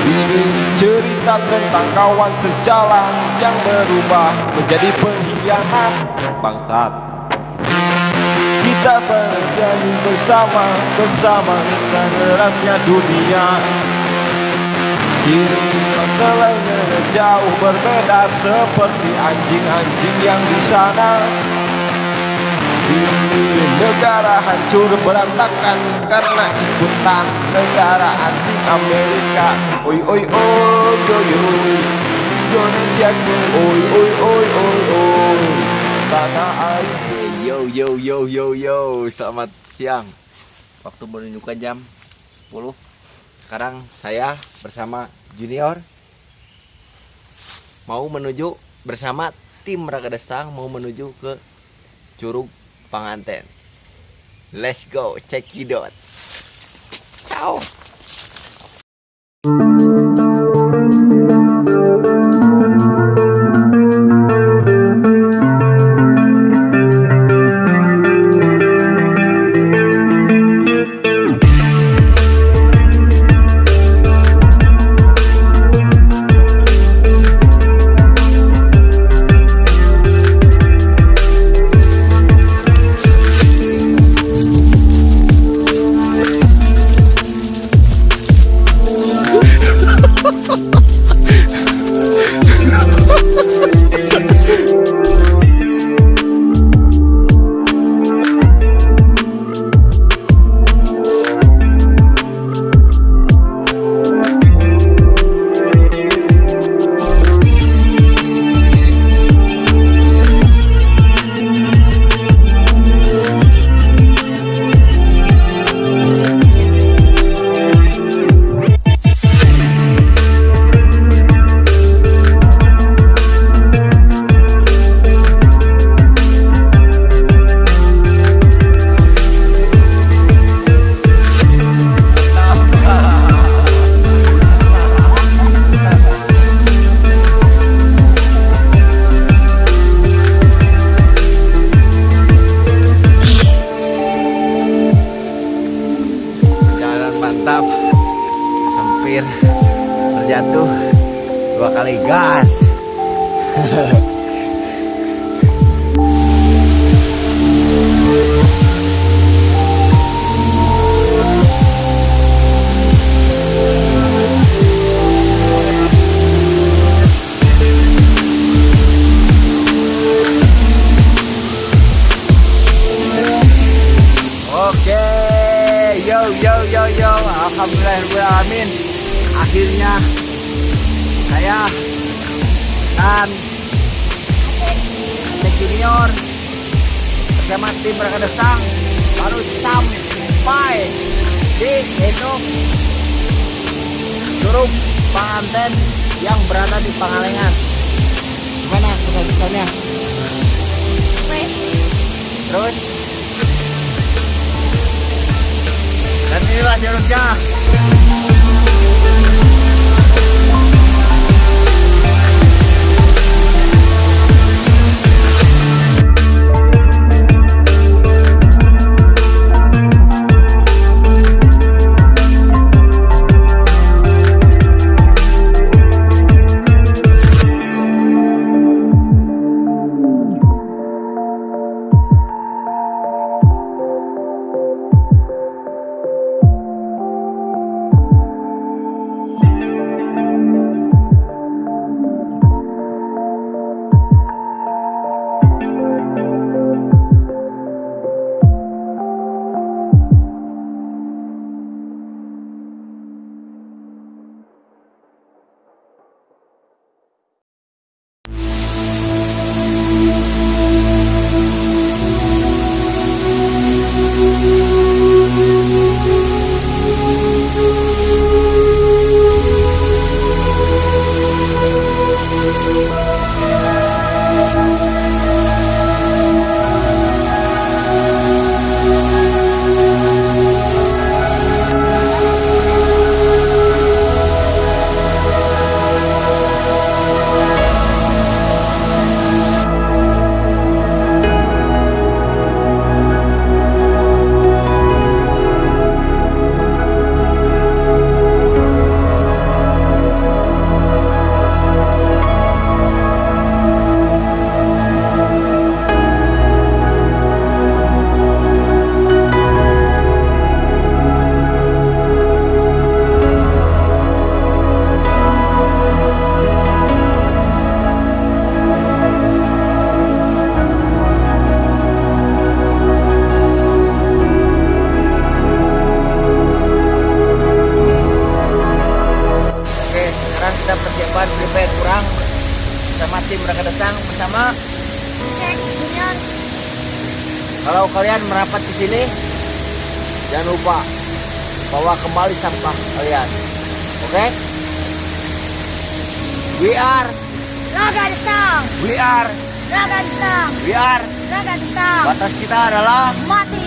Ini cerita tentang kawan sejalan yang berubah menjadi pengkhianat bangsat. Kita bernyanyi bersama dengan derasnya dunia. Kini telah jauh berbeda seperti anjing-anjing yang di sana. Ini negara hancur berantakan karena ikutan negara asing Amerika. Oi oi oi oi oi Indonesia ku oi oi oi oi oi tanah air. Yo, selamat siang. Waktu menunjukkan jam 10. Sekarang saya bersama Junior mau menuju bersama tim Ragadestang mau menuju ke Curug Panganten. Let's go, check it out. Ciao. Mantap, hampir terjatuh 2 kali gas. Yo, alhamdulillahirrahmanirrahim. Akhirnya saya dan Cek Junior bersama tim Ragadestang baru sampai di Endok Curug Panganten yang berada di Pangalengan. Gimana kesan-kesannya? Terus dan inilah curugnya. pertama, Cek Bunyan. kalau kalian merapat ke sini, jangan lupa bawa kembali sampah kalian. Oke? We are Ragadestang. We are Ragadestang. We are Ragadestang. Batas kita adalah Mati.